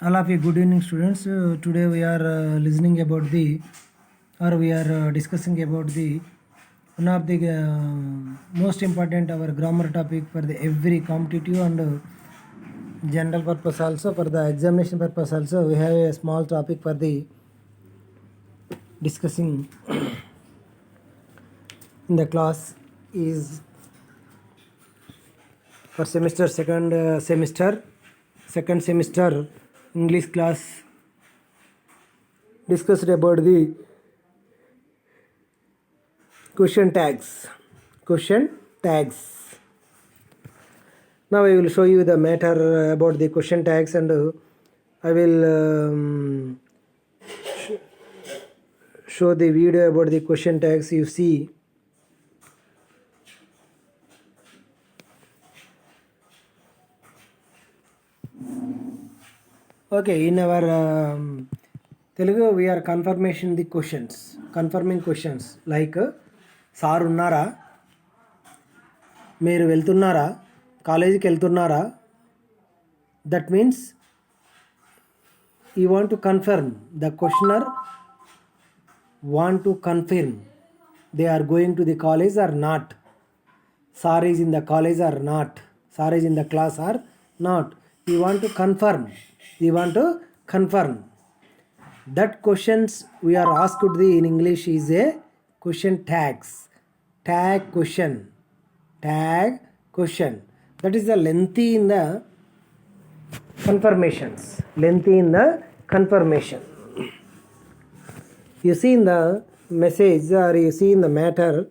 All of you, good evening, students. Today we are listening about the, or we are discussing about the one of the most important our grammar topic for the every competitive and general purpose also for the examination purpose also. We have a small topic for the discussing in the class is for semester second semester English class discussed about the question tags. Now I will show you the matter about the question tags, and I will show the video about the question tags. You see, okay, in our Telugu we are confirming questions like sir ఉన్నారా, మీరు వెళ్తున్నారా, కాలేజీకి వెళ్తున్నారా. That means you want to confirm, the questioner want to confirm they are going to the college or not. Sir is in the college or not, sir is in the class or not. You want to confirm that questions we are asked in English is a question tags. Tag question, that is the lengthy in the confirmation. You see in the message, or you see in the matter,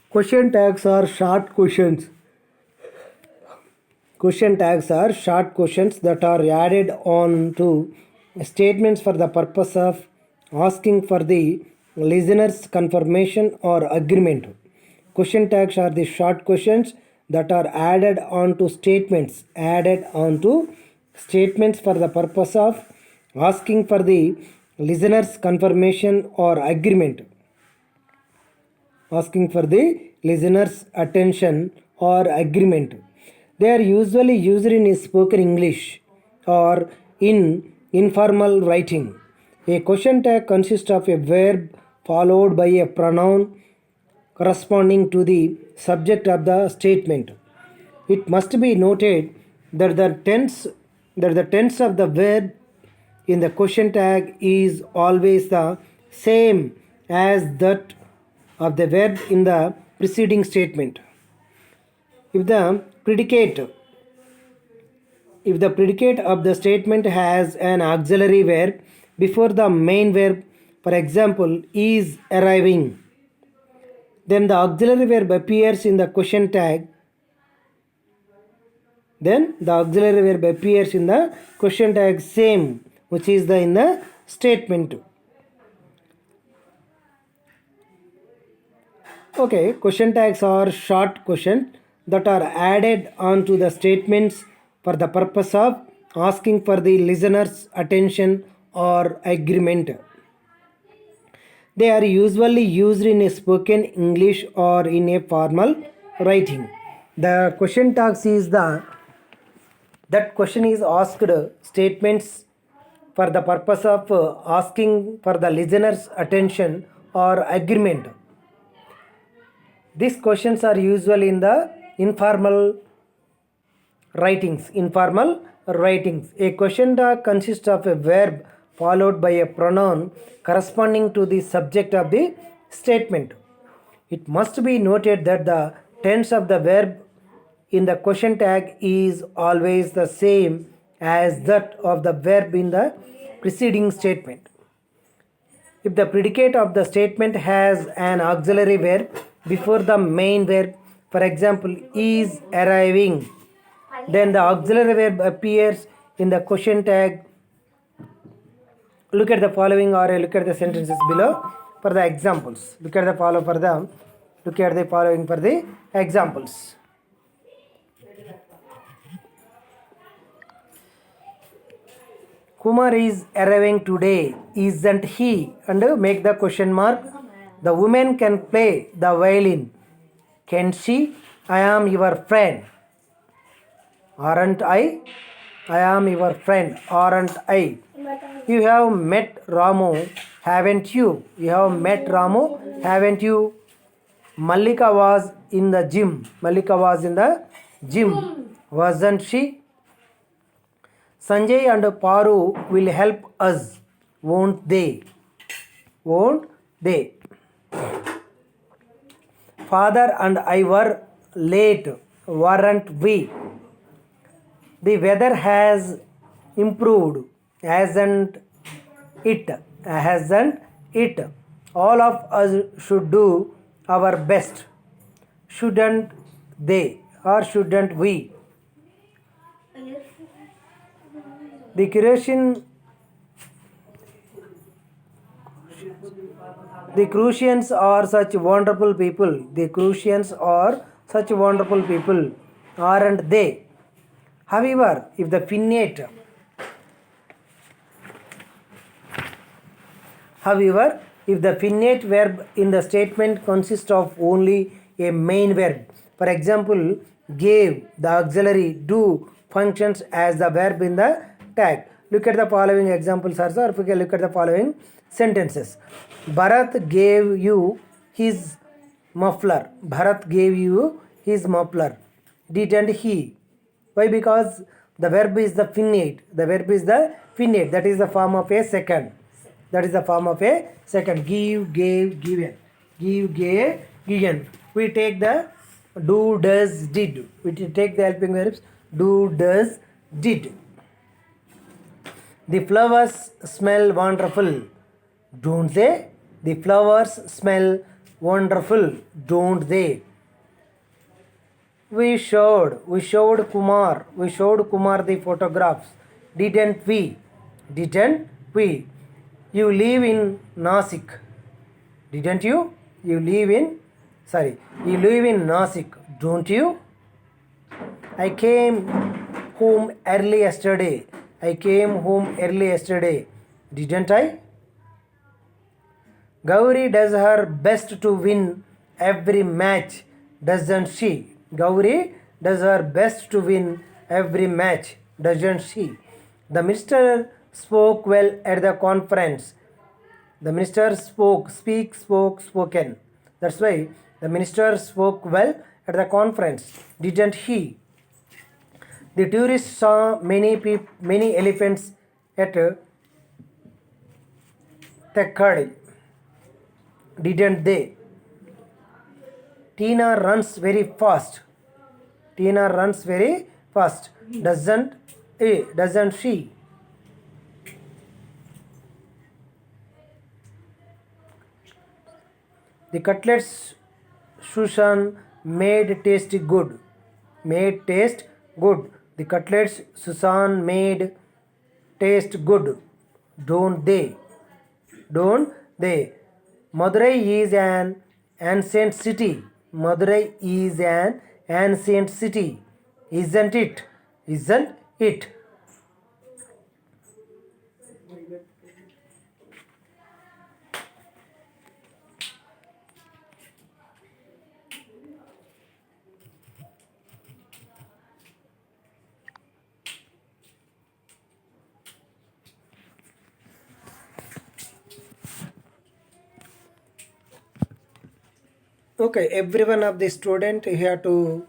question tags are short questions. Question tags are short questions that are added on to statements for the purpose of asking for the listener's confirmation or agreement. Question tags are the short questions that are added on to statements for the purpose of asking for the listener's confirmation or agreement. Asking for the listener's attention or agreement. They are usually used in spoken English or in informal writing. A question tag consists of a verb followed by a pronoun corresponding to the subject of the statement. It must be noted that the tense of the verb in the question tag is always the same as that of the verb in the preceding statement. If the predicate of the statement has an auxiliary verb before the main verb, for example, is arriving, then the auxiliary verb appears in the question tag. Same, which is in the statement. Okay, question tags are short questions that are added onto the statements for the purpose of asking for the listener's attention or agreement. They are usually used in a spoken English or in a formal writing. The question tags is that question is asked statements for the purpose of asking for the listener's attention or agreement. These questions are usually in the informal writings. A question tag consists of a verb followed by a pronoun corresponding to the subject of the statement. It must be noted that the tense of the verb in the question tag is always the same as that of the verb in the preceding statement. If the predicate of the statement has an auxiliary verb before the main verb, for example, is arriving, then the auxiliary verb appears in the question tag. Look at the following, or look at the sentences below for the examples. Look at the following for the examples. Kumar is arriving today, isn't he? And make the question mark. The woman can play the violin. Can she? I am your friend. Aren't I? I am your friend. Aren't I? You have met Ramu, haven't you? You have met Ramu, haven't you? Malika was in the gym. Malika was in the gym. Wasn't she? Sanjay and Paru will help us, won't they? Won't they? Father and I were late, weren't we? The weather has improved, hasn't it? Hasn't it? All of us should do our best, shouldn't they? Or shouldn't we? The Crucians are such wonderful people. The Crucians are such wonderful people, aren't they? However, if the finite verb in the statement consists of only a main verb, for example, gave, the auxiliary do functions as the verb in the tag. Look at the following examples also, or if you can look at the following sentences. Bharat gave you his muffler. Bharat gave you his muffler. Didn't he? Why? Because the verb is the finite. The verb is the finite. That is the form of a second. That is the form of a second. Give, gave, given. Give, gave, given. We take the do, does, did. We take the helping verbs do, does, did. The flowers smell wonderful, don't they? The flowers smell wonderful, don't they? We showed Kumar the photographs, didn't we? Didn't we? You live in Nasik, didn't you? You live in Nasik, don't you? I came home early yesterday, didn't I? Gauri does her best to win every match, doesn't she? Gauri does her best to win every match, doesn't she? The minister spoke well at the conference. The minister spoken. That's why the minister spoke well at the conference, didn't he? The tourists saw many elephants at Thekkady, didn't they? Tina runs very fast, doesn't she? The cutlets Susan made taste good. The cutlets Susan made taste good, don't they? Madurai is an ancient city. Isn't it? Okay, every one of the student, you have to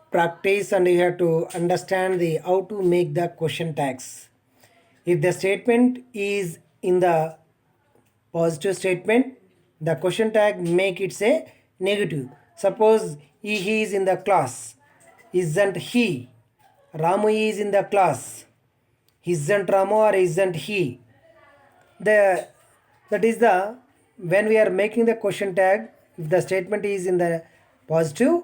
practice and you have to understand the how to make the question tags. If the statement is in the positive statement, the question tag make it say negative. Suppose he is in the class, isn't he? Ramu is in the class, isn't Ramu or isn't he? That is the when we are making the question tag, if the statement is in the positive,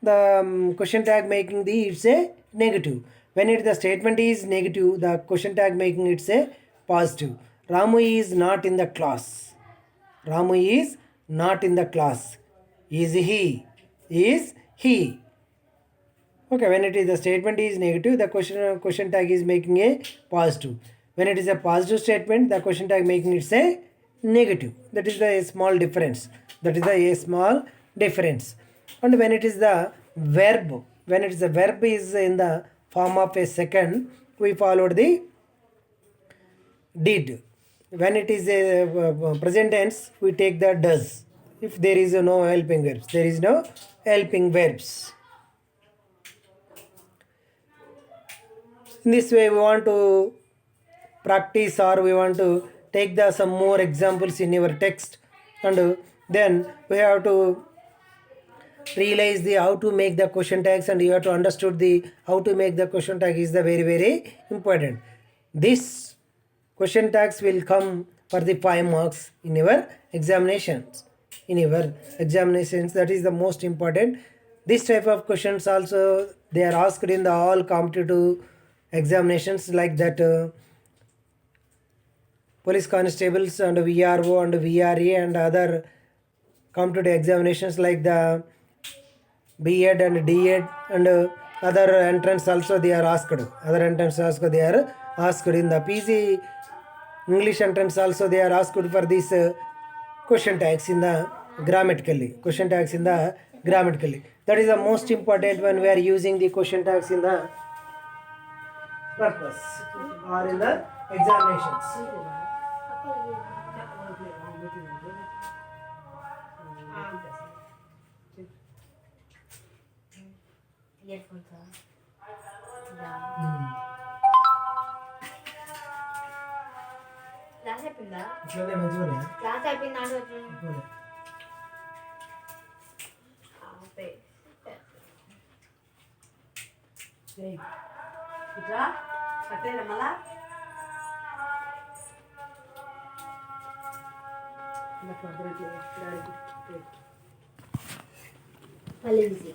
the question tag making it's a negative. When the statement is negative, the question tag making it's a positive. Ramu is not in the class. Is he? Okay, when the statement is negative, the question tag is making a positive. When it is a positive statement, the question tag making it say negative. That is the small difference. That is the a small difference. And when it is the verb, when it is the verb is in the form of a second, we followed the did. When it is a present tense, we take the does. If there is no helping verbs, there is no helping verbs. In this way, we want to practice, or we want to take the some more examples in your text, and then we have to realize the how to make the question tags, and you have to understood the how to make the question tag is the very important. This question tags will come for the 5 marks in your examinations. That is the most important. This type of questions also they are asked in the all competitive examinations, like that police constables and VRO and VRA and other competitive examinations like the B.Ed and D.Ed and other entrance also they are asked. Other entrance also they are asked. In the PG English entrance also they are asked for this question tags in the grammatically. That is the most important when we are using the question tags in the purpose or in the examinations. Class అయిపోయిందా? ఇట్లనే మంచిగానే. Class అయిపోయిందా అంటే ఇట్లా కట్టేనా మళ్ళా మళ్ళీ busy.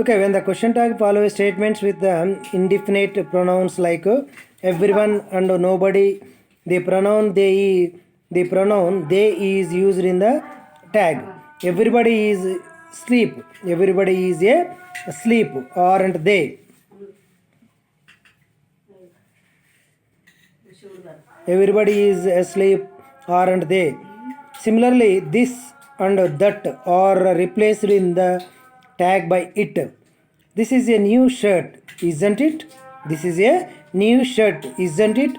Okay, when the question tag follows statements with the indefinite pronouns like everyone and nobody, the pronoun they is used in the tag. Everybody is sleep. Everybody is asleep, aren't they? Everybody is asleep, aren't they? Similarly, this and that are replaced in the tag by it. This is a new shirt, isn't it? This is a new shirt, isn't it?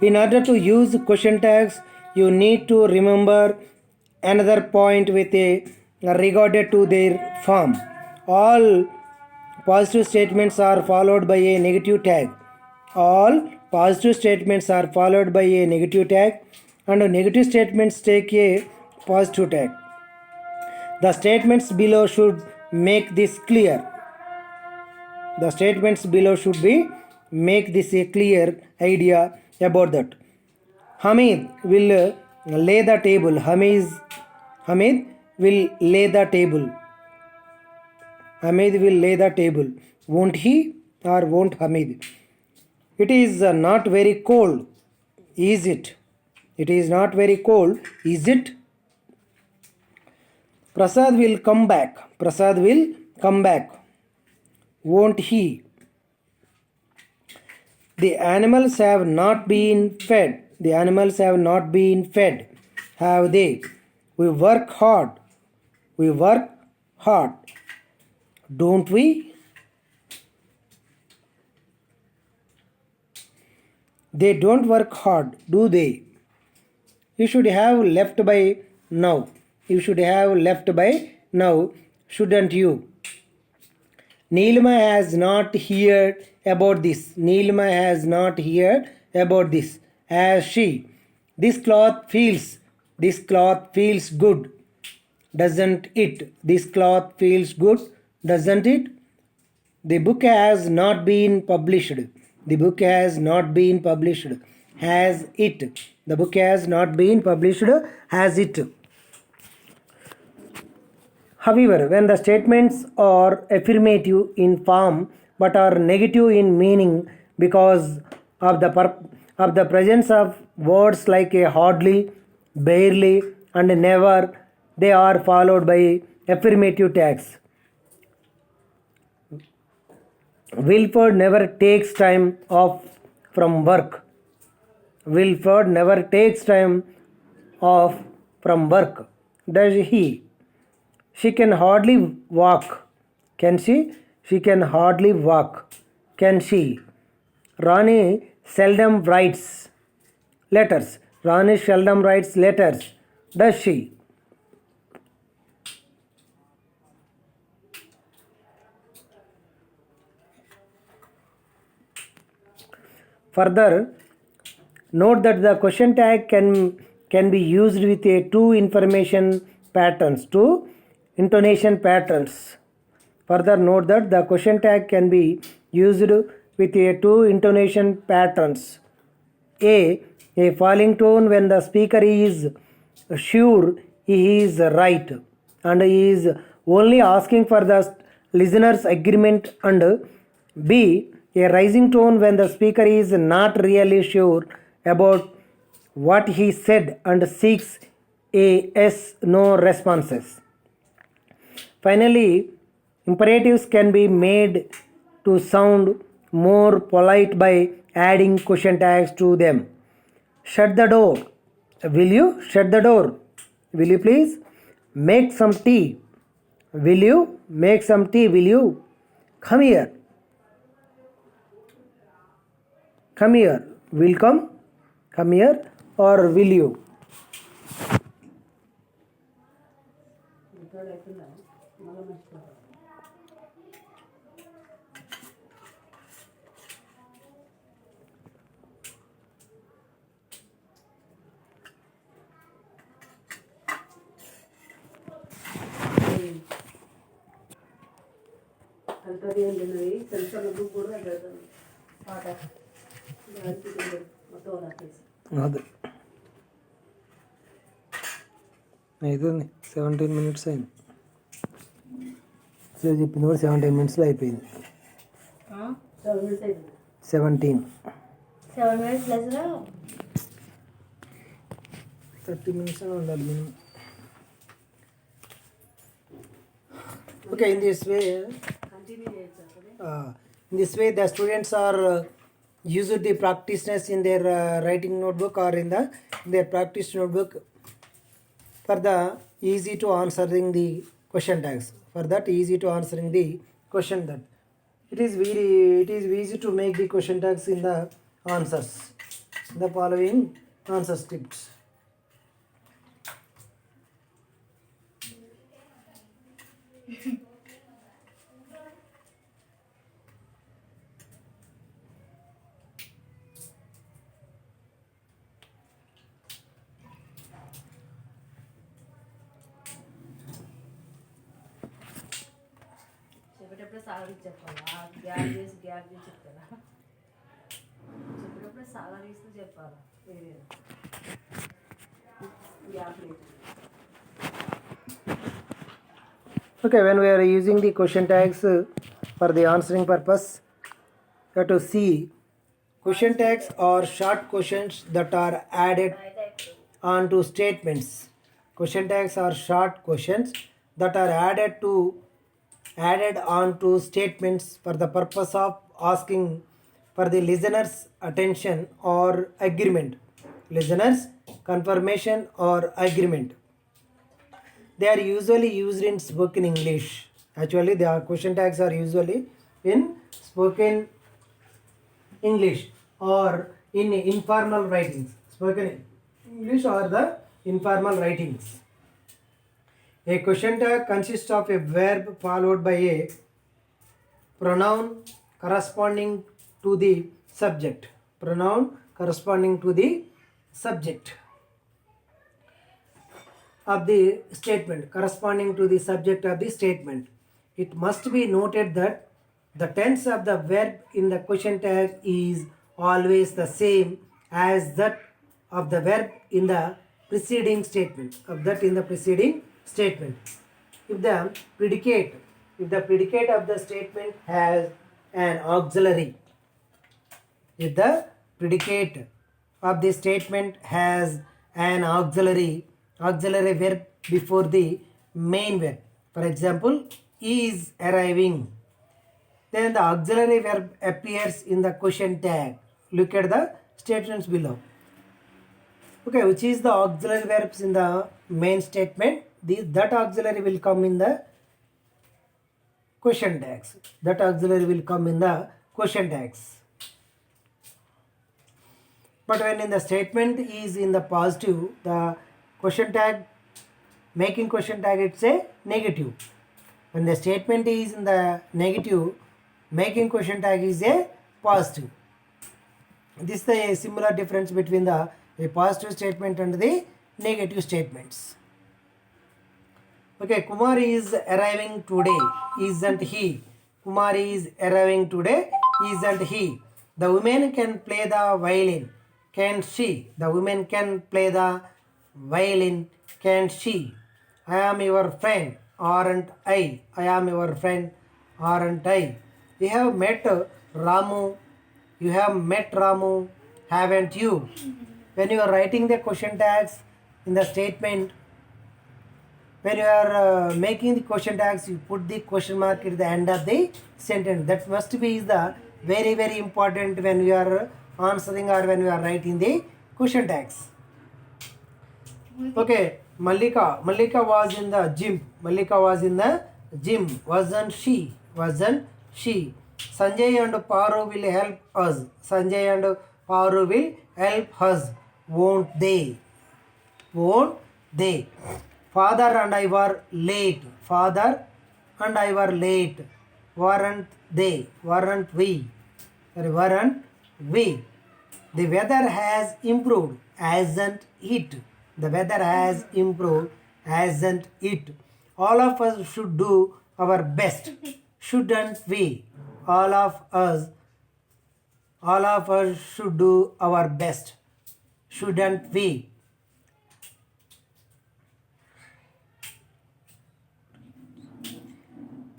In order to use question tags, you need to remember another point with a regarded to their form. All positive statements are followed by a negative tag. All positive statements are followed by a negative tag, and negative statements take a positive tag. The statements below should make this clear. The statements below should be make this a clear idea about that. Hamid will lay the table. Hamid will lay the table. Hamid will lay the table. Won't he or won't Hamid? It is not very cold, is it? It is not very cold, is it? Prasad will come back. Prasad will come back. Won't he? The animals have not been fed. The animals have not been fed. Have they? We work hard. We work hard. Don't we? They don't work hard, do they? You should have left by now. You should have left by now, shouldn't you? Neelma has not heard about this. Neelma has not heard about this. Has she? This cloth feels good, doesn't it? This cloth feels good, doesn't it? The book has not been published. The book has not been published. Has it? The book has not been published. Has it? However, when the statements are affirmative in form, but are negative in meaning because of the presence of words like a hardly, barely, and never. They are followed by affirmative tags. Wilford never takes time off from work. Wilford never takes time off from work. Does he? She can hardly walk. Can she? She can hardly walk. Can she? Ronnie seldom writes letters. Ronnie seldom writes letters. Does she? Further, note that the question tag can be used with a two information patterns, two intonation patterns. Further, note that the question tag can be used with a two intonation patterns. A falling tone when the speaker is sure he is right and he is only asking for the listener's agreement, and B, a rising tone when the speaker is not really sure about what he said and seeks a yes no responses. Finally, imperatives can be made to sound more polite by adding question tags to them. Shut the door. Will you shut the door? Will you please make some tea? Will you make some tea? Will you come here? Come here. Will come? Come here, or will you? అంతది ఏం తిన్నది తెలుసా నువ్వు కూడా పెడతాను పాట మొత్తం రాసేసి అది అవుతుంది 17 minutes అయింది. సో చెప్పింది కూడా 17 minutesలో అయిపోయింది. 7 minutes అయింది. 17. 7 minutes less. 30 minutes అని ఉండాలి minimum. Okay, in this way, the students are used the practiceness in their writing notebook or in their practice notebook for the easy to answering the question tags. For that easy to answering the question, that it is easy to make the question tags in the answers. The following answer tips. చెప్పేటప్పుడు సాగరీసి చెప్పాలా, gap చేసి చెప్తారా? చెప్పేటప్పుడు సాగరీస్తూ చెప్పాలా, వేరే gap లేదు. Okay, when we are using the question tags for the answering purpose, you have to see question tags are short questions that are added onto statements. Question tags are short questions that are added onto statements for the purpose of asking for the listener's attention or agreement. Listener's confirmation or agreement. They are usually used in spoken English. Actually, the question tags are usually in spoken English or in informal writings. Spoken English or the informal writings. A question tag consists of a verb followed by a pronoun corresponding to the subject. Pronoun corresponding to the subject of the statement, corresponding to the subject of the statement. It must be noted that the tense of the verb in the question tag is always the same as that of the verb in the preceding statement. If the predicate of the statement has an auxiliary. If the predicate of the statement has an auxiliary verb before the main verb, for example, is arriving, then the auxiliary verb appears in the question tag. Look at the statements below. Okay, which is the auxiliary verbs in the main statement? That auxiliary will come in the question tags. That auxiliary will come in the question tags. But when in the statement is in the positive, the question tag, making question tag, it's a negative. When the statement is in the negative, making question tag is a positive. This is the similar difference between a positive statement and the negative statements. Okay, Kumar is arriving today, isn't he? Kumar is arriving today, isn't he? The woman can play the violin, can she? The woman can play the violin, can she? I am your friend, aren't I? I am your friend, aren't I? You have met Ramu, you have met Ramu, haven't you? When you are writing the question tags in the statement, when you are making the question tags, you put the question mark at the end of the sentence. That must be the very important when you are answering or when you are writing the question tags. Okay, Malika was in the gym. Malika was in the gym. Wasn't she? Sanjay and Paru will help us. Sanjay and Paru will help us. Won't they? Father and I were late. Father and I were late. Weren't they? Weren't we? The weather has improved, hasn't it? The weather has improved, hasn't it? All of us should do our best, shouldn't we? All of us should do our best, shouldn't we?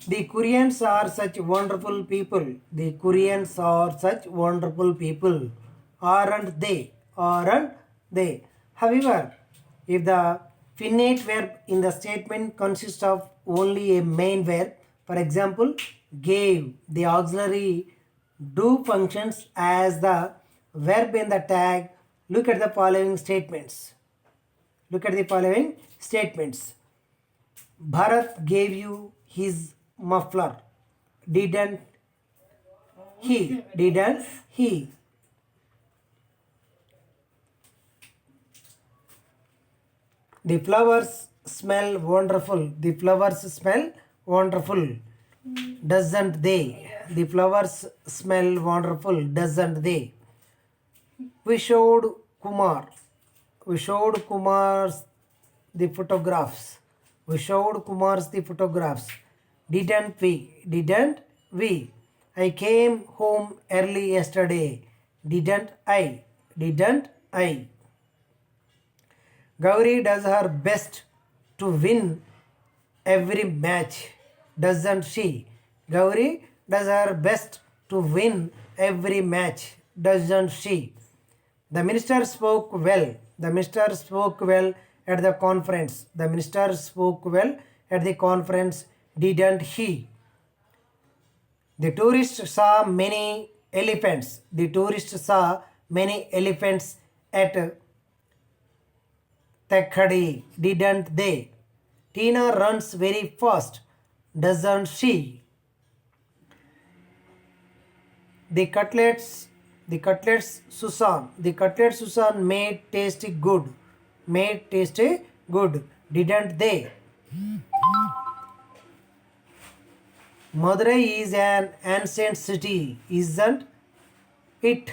The Koreans are such wonderful people. The Koreans are such wonderful people. Aren't they? However, if the finite verb in the statement consists of only a main verb, for example, gave, the auxiliary do functions as the verb in the tag. Look at the following statements. Bharat gave you his muffler. Didn't he? The flowers smell wonderful. Doesn't they? The flowers smell wonderful, doesn't they? We showed Kumar's the photographs. Didn't we? I came home early yesterday. Didn't I? Gauri does her best to win every match, doesn't she? Gauri does her best to win every match, doesn't she? The minister spoke well. At the conference. Didn't he? The tourists saw many elephants. At Tekkady, didn't they? Tina runs very fast, doesn't she? The cutlets Susan made tasty good, didn't they? Madurai is an ancient city, isn't it?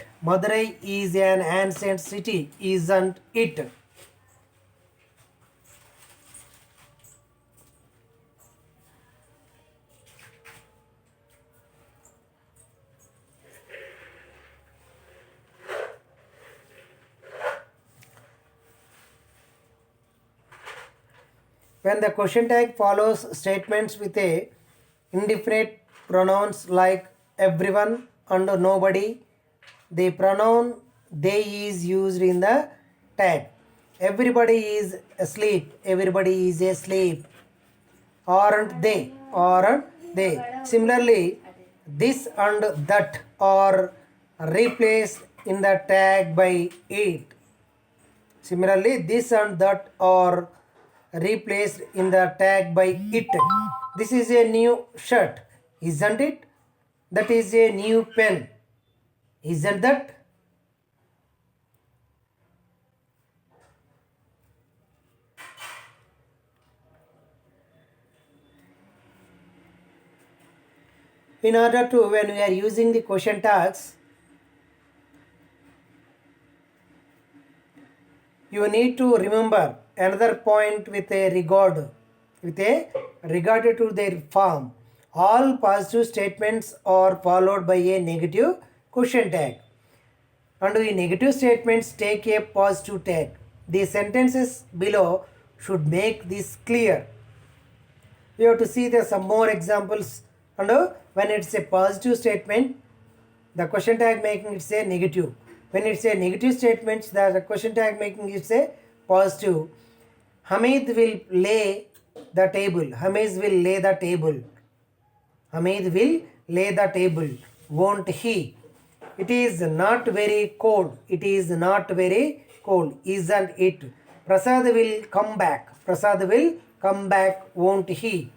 When the question tag follows statements with a indefinite pronouns like everyone and nobody. The pronoun they is used in the tag. Everybody is asleep. Everybody is asleep. Aren't they? Aren't they? Similarly, this and that are replaced in the tag by it. Similarly, this and that are replaced in the tag by it. This is a new shirt, isn't it? That is a new pen, isn't that? In order to, when we are using the question tags, you need to remember another point with a regard to their form. All positive statements are followed by a negative question tag, and the negative statements take a positive tag. The sentences below should make this clear. We have to see some more examples, and when it's a positive statement, the question tag making it say negative. When it's a negative statement, the question tag making it say positive. Hamid will lay the table. Hamid will lay the table. Hamid will lay the table. Won't he? It is not very cold. It is not very cold, isn't it? Prasad will come back. Prasad will come back, won't he?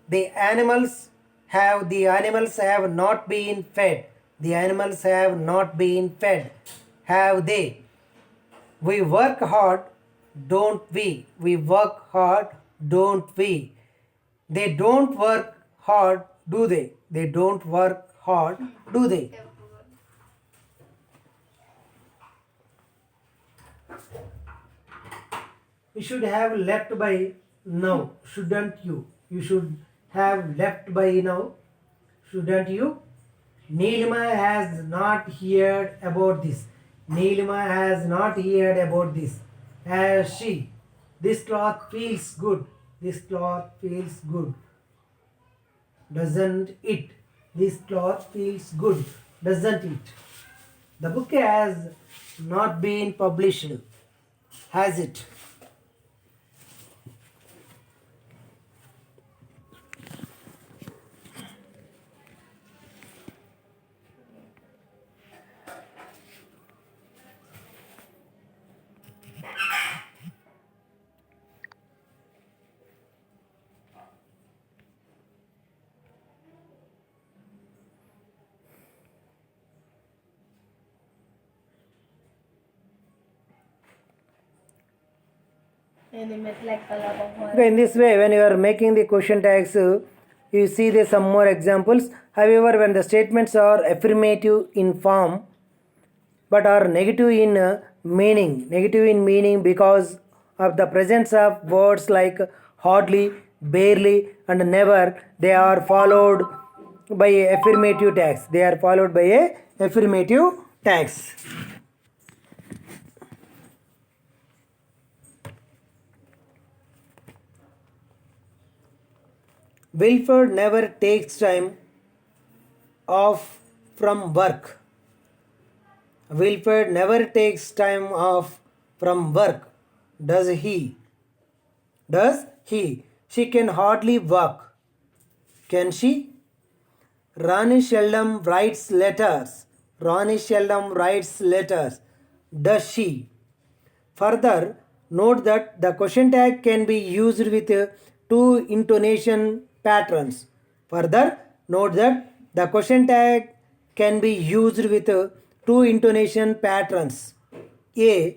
The animals have not been fed. The animals have not been fed. Have they? We work hard, don't we? We work hard, don't we? They don't work hard, do they? They don't work hard, do they? You should have left by now, shouldn't you? You should have left by now, shouldn't you? Neelima has not heard about this. Neelima has not heard about this. Has she? This cloth feels good. This cloth feels good. Doesn't it? This cloth feels good. Doesn't it? The book has not been published. Has it? Okay, in this way, when you are making the question tags, you see there some more examples. However, when the statements are affirmative in form but are negative in meaning because of the presence of words like hardly, barely, and never, they are followed by affirmative tags. They are followed by a affirmative tags. Wilford never takes time off from work. Wilford never takes time off from work. Does he? Does he? She can hardly walk. Can she? Rani seldom writes letters. Rani seldom writes letters. Does she? Further, note that the question tag can be used with two intonation patterns. Further, note that the question tag can be used with two intonation patterns. A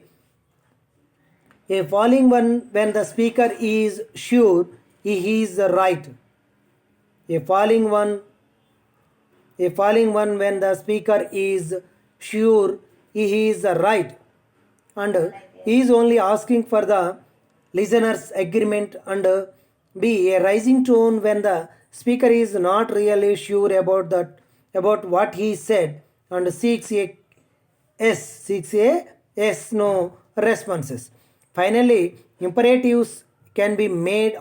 falling one when the speaker is sure he is right. A falling one when the speaker is sure he is right, and he is only asking for the listener's agreement. And B, a rising tone when the speaker is not really sure about what he said and seeks a yes no responses. Finally, imperatives can be made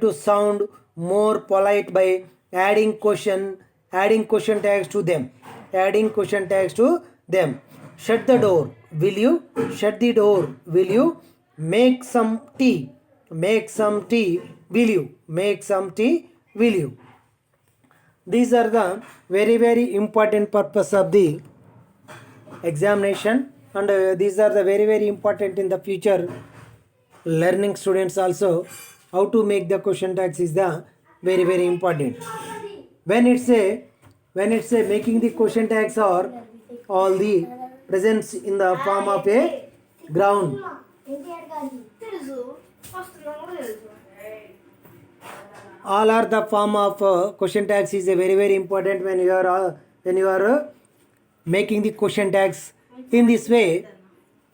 to sound more polite by adding question tags to them, adding question tags to them. Shut the door, will you? Shut the door, will you? Make some tea, make some tea, will you? Make some tea, will you? These are the very important purpose of the examination, and these are the very important in the future learning students also. How to make the question tags is the very important. When it's a making the question tags are all the presents in the form of a ground. All are the form of question tags is a very important when you are making the question tags. In this way,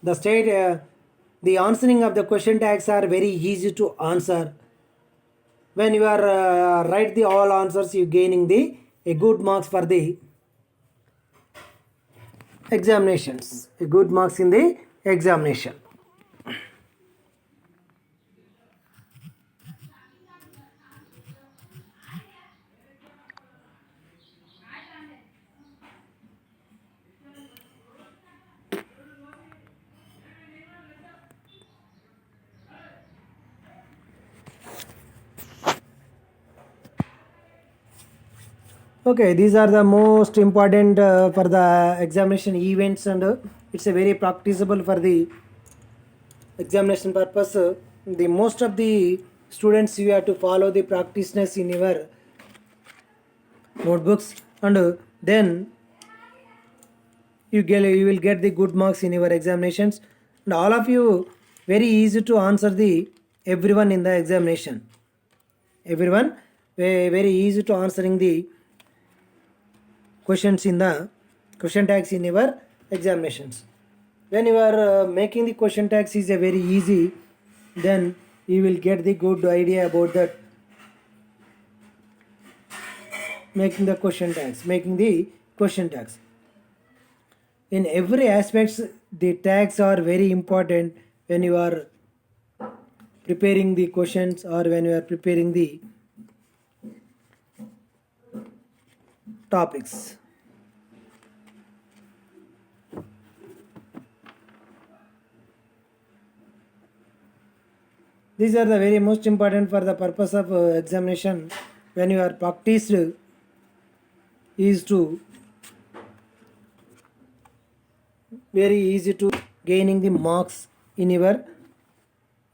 the answering of the question tags are very easy to answer. When you are write the all answers, you gaining the a good marks for the examinations, a good marks in the examination. Okay, these are the most important for the examination events, and it's a very practicable for the examination purpose. The most of the students, you have to follow the practiceness in your notebooks, and then you will get the good marks in your examinations. And all of you very easy to answer the everyone in the examination. Everyone very easy to answering the questions in the question tags in your examinations. When you are making the question tags is a very easy, then you will get the good idea about that making the question tags. In every aspects, the tags are very important when you are preparing the questions or when you are preparing the topics. These are the very most important for the purpose of examination. When you are practiced, is to very easy to gaining the marks in your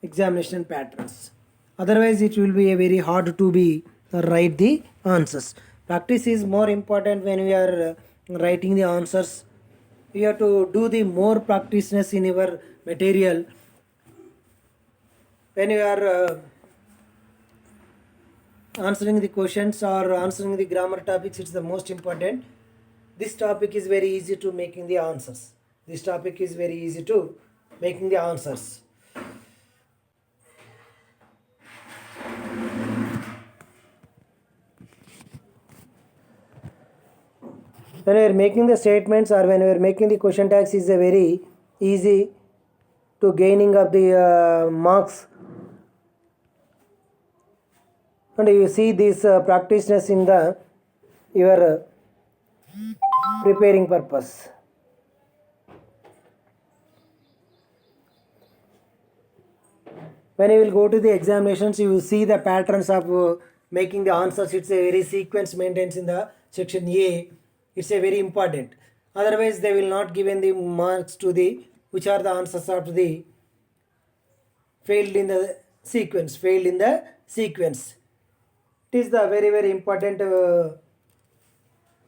examination patterns. Otherwise, it will be a very hard to be write the answers. Practice is more important when we are writing the answers. You have to do the more practiceness in your material. When you are answering the questions or answering the grammar topics, it's the most important. This topic is very easy to making the answers. When we are making the statements or when we are making the question tags, is a very easy to gaining of the marks. And you see this practiceness in the your preparing purpose. When you will go to the examinations, you will see the patterns of making the answers. It's a very sequence maintains in the section A. It's a very important. Otherwise, they will not given the marks to the which are the answers of the failed in the sequence. It is the very important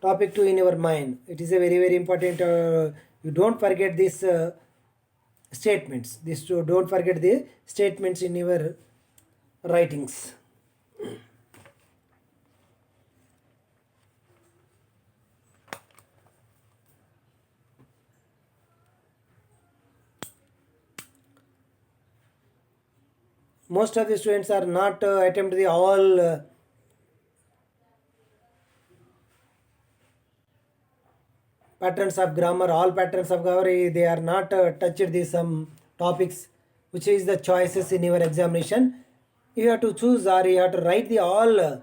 topic to in your mind. It is a very important. You don't forget these statements. Don't forget the statements in your writings. Most of the students are not attempt the all patterns of grammar, they are not touched these some topics, which is the choices in your examination. You have to choose or you have to write the all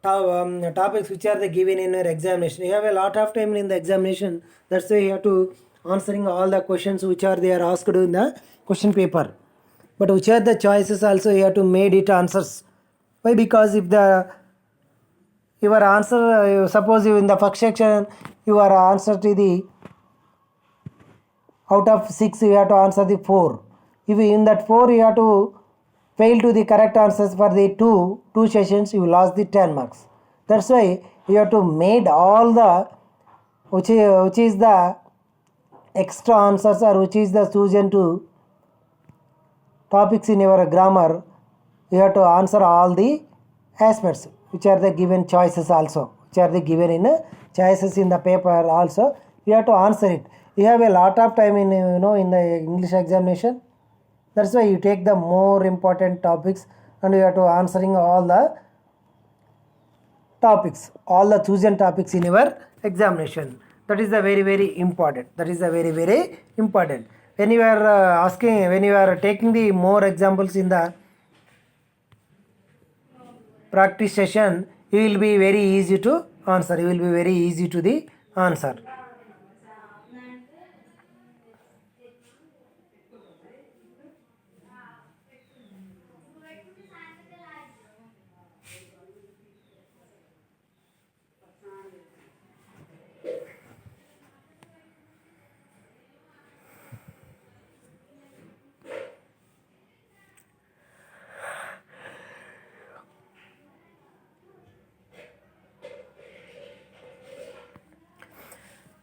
topics which are the given in your examination. You have a lot of time in the examination. That's why you have to answering all the questions which are they are asked in the question paper. But which are the choices also you have to made it answers. Why? Because if the your answer suppose you in the first section your answer to the out of 6 you have to answer the 4. If in that 4 you have to fail to the correct answers for the two sessions, you lost the 10 marks. That's why you have to made all the which is the extra answers or which is the chosen to topics in your grammar. You have to answer all the aspects which are the given choices also, which are the given in choices in the paper also. You have to answer it. You have a lot of time in in the English examination. That's why you take the more important topics and you have to answering all the topics, all the chosen topics in your examination. That is the very important. That is the very important. When you are when you are taking the more examples in the practice session, you will be very easy to answer. You will be very easy to the answer.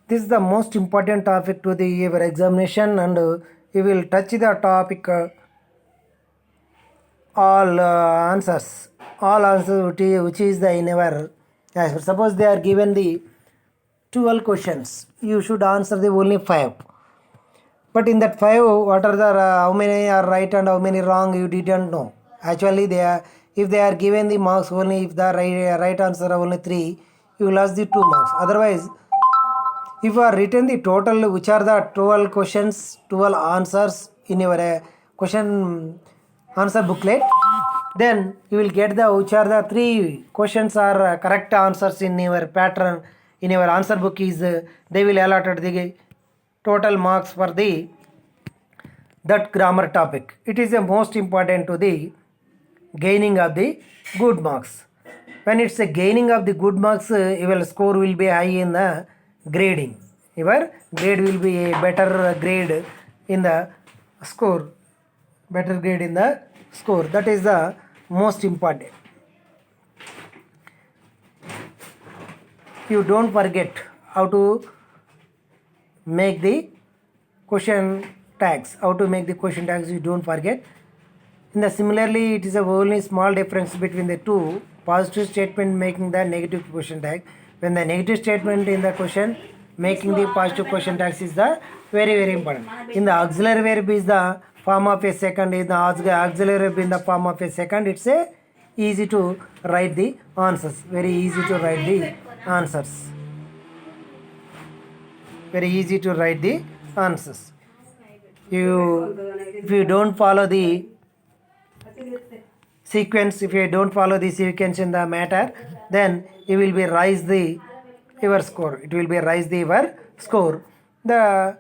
This is the most important topic to the your examination, and you will touch the topic all answers which is the in our suppose they are given the 12 questions, you should answer the only 5. But in that 5, what are the how many are right and how many wrong, you didn't know. Actually, they are if they are given the marks only, if the right answer are only 3, you lost the 2 marks. Otherwise, if you are written the total, which are the 12 questions, 12 answers in your question answer booklet, then you will get the which are the 3 questions are correct answers in your pattern, in your answer book is they will allotted the total marks for the that grammar topic. It is the most important to the gaining of the good marks. When it's a gaining of the good marks, your score will be high in the grading. Your grade will be a better grade in the score. Better grade in the score. That is the most important. You don't forget how to make the question tags. How to make the question tags, you don't forget. In the similarly, it is a only small difference between the two. Positive statement making the negative question tag. When the negative statement in the question making the positive question tags is the very important. In the auxiliary verb is the form of a second. In the auxiliary verb in the form of a second, it's a easy to write the answers. Very easy to write the answers. Very easy to write the answers. If you don't follow the sequence, if you don't follow the sequence in the matter, then you will be rise the your score. It will be rise the your score. That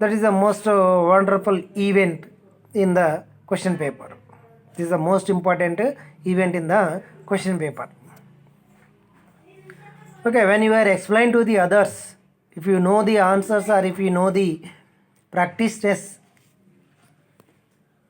is the most wonderful event in the question paper. This is the most important event in the question paper. Okay, when you are explained to the others, if you know the answers or if you know the practice tests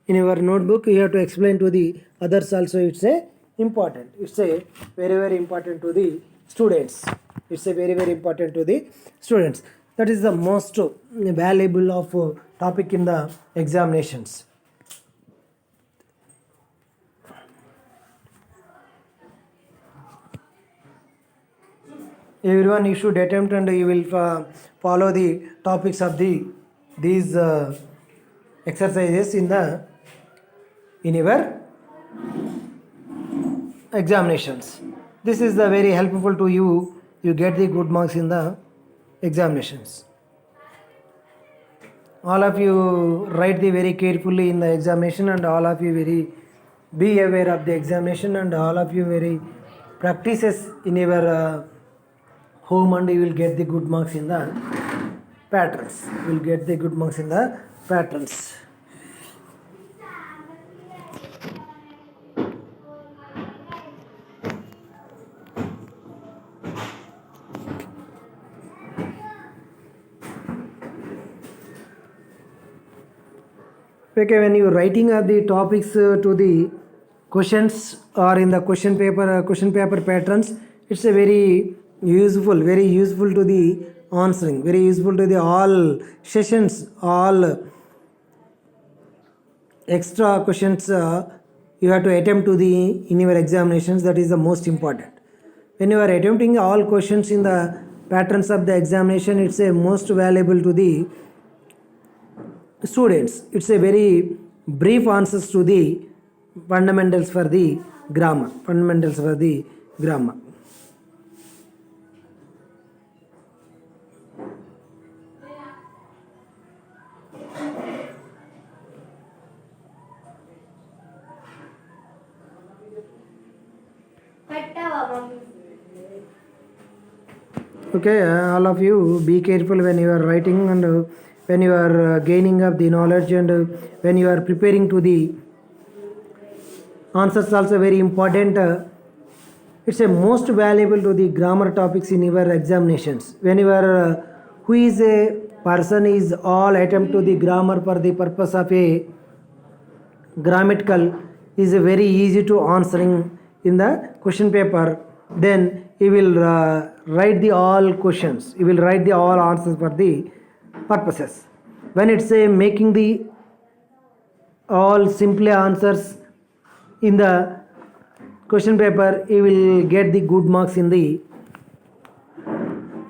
in your notebook, you have to explain to the others also. It's a important. It's a very important to the students. It's a very important to the students. That is the most valuable of topic in the examinations. Everyone, you should attempt and you will follow the topics of these exercises in your examinations. This is the very helpful to you. You get the good marks in the examinations. All of you write the very carefully in the examination, and all of you very be aware of the examination, and all of you very practices in your home, and you will get the good marks in the patterns. You will get the good marks in the patterns. Okay, when you are writing up the topics to the questions or in the question paper patterns, it's a very useful to the answering, very useful to the all sessions, all extra questions you have to attempt to the in your examinations. That is the most important. When you are attempting all questions in the patterns of the examination, it's a most valuable to the students. It's a very brief answers to the fundamentals for the grammar. Okay, all of you be careful when you are writing, and when you are gaining up the knowledge, and when you are preparing to the answers also very important. It's a most valuable to the grammar topics in your examinations. When you are who is a person is all attempt to the grammar for the purpose of a grammatical is very easy to answering in the question paper. Then you will write the all questions, you will write the all answers for the purposes. When it's a making the all simple answers in the question paper, you will get the good marks in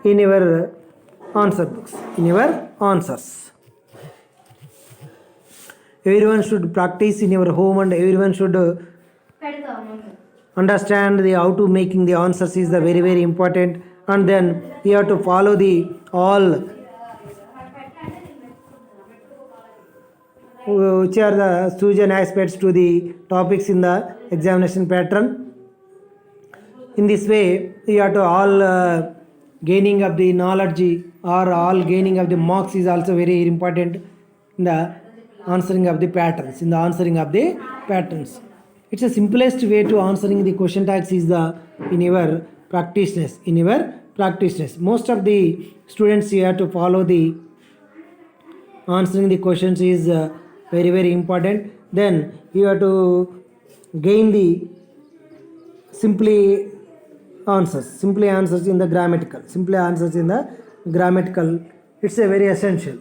your answer books, in your answers. Everyone should practice in your home, and everyone should understand the how to making the answers is the very important. And then you have to follow the all which are the chosen aspects to the topics in the examination pattern. In this way, you have to all gaining of the knowledge or all gaining of the marks is also very important in the answering of the patterns. It's the simplest way to answering the question tags is in your practiceness. Most of the students you have to follow the answering the questions is very important. Then you have to gain the simply answers in the grammatical. It's a very essential.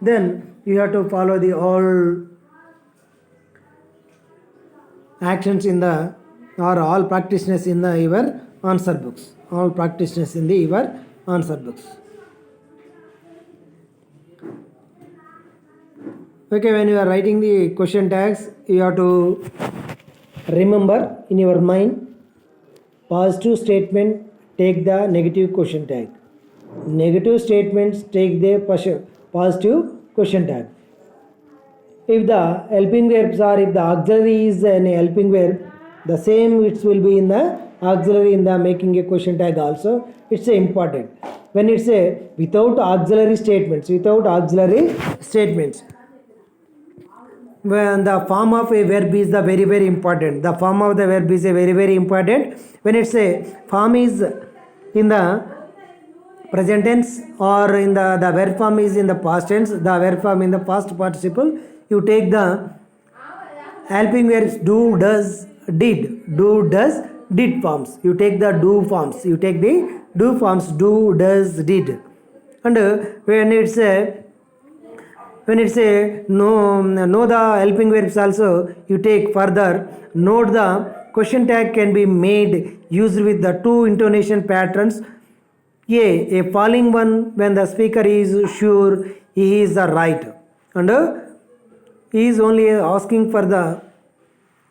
Then you have to follow the all actions in the or all practitioners in the your answer books. Okay, when you are writing the question tags, you have to remember in your mind, positive statement take the negative question tag, negative statements take the positive question tag. If the helping verbs or if the auxiliary is an helping verb, the same it will be in the auxiliary in the making a question tag also. It's important. When it's a without auxiliary statements, when the form of a verb is the very important. The form of the verb is a very important. When it's a form is in the present tense or in the verb form is in the past tense, the verb form in the past participle, you take the helping verbs do, does, did forms. You take the do forms. Do, does, did. And when it's a know the helping verbs also, you take further. Note the question tag can be made used with the two intonation patterns. A falling one when the speaker is sure he is the right, and he is only asking for the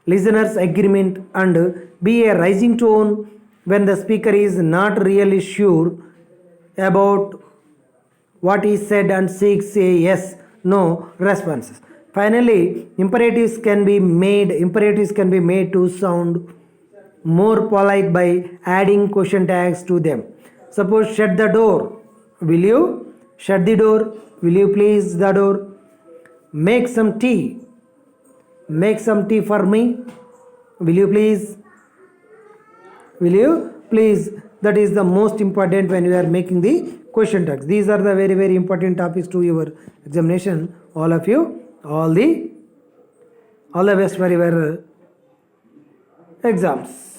listener's agreement, and B, a rising tone when the speaker is not really sure about what is said and seeks a yes no responses. Finally, imperatives can be made to sound more polite by adding question tags to them. Suppose shut the door. Will you shut the door? Will you please the door? Make some tea. Make some tea for me. Will you please? Will you please? That is the most important when you are making the question tags. These are the very, very important topics to your examination. All of you, all the best for your exams.